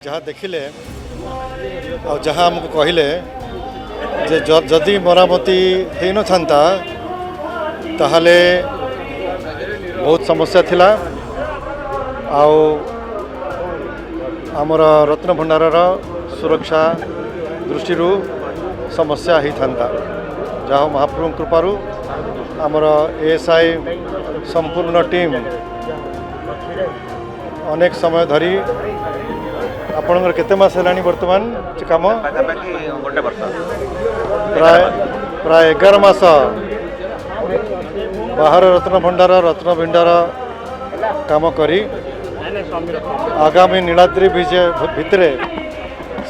जहाँ देखिले आ जहाँ हमको कहले जे जदि मरामती हो न था ताहले बहुत समस्या थिला आउ आमर रत्न भंडार सुरक्षा दृष्टि समस्या ही था जहाँ महाप्रभु कृपारू आमर एएसआई संपूर्ण टीम अनेक समय धरी आपणकर केते मास हेलानी वर्तमान काम प्राय 11 मास बाहर रत्न भंडार काम करी आगामी नीलाद्री विजय भितरे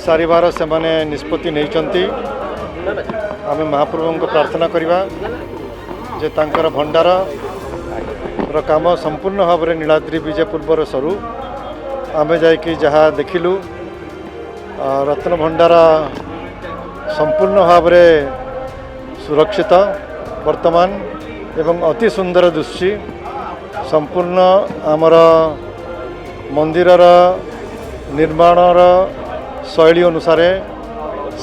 सारिबार से माने निष्पत्ति नहीं आम महाप्रभु को प्रार्थना करिबा जे तांकर भंडार काम संपूर्ण भाव में नीलाद्री विजय पूर्वर सरू आमे जाइकी जहाँ देखिलु रत्न भंडार संपूर्ण भाव में सुरक्षित वर्तमान एवं अति सुंदर दृश्य संपूर्ण आमर मंदिरर निर्माणर शैली अनुसार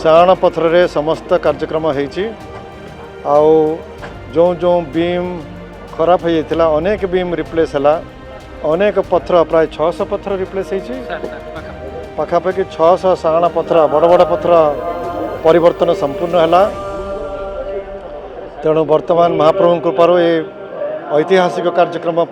साण पथर रे समस्त कार्यक्रम होइछि आउ जो जो बीम खराब हो जाता अनेक बीम रिप्लेस है अनेक पथर प्राय 600 पथर रिप्लेस पाखापाखि 600 साण पथर बड़ बड़ पथर परिवर्तन संपूर्ण है तेणु वर्तमान महाप्रभु कृपार ऐतिहासिक कार्यक्रम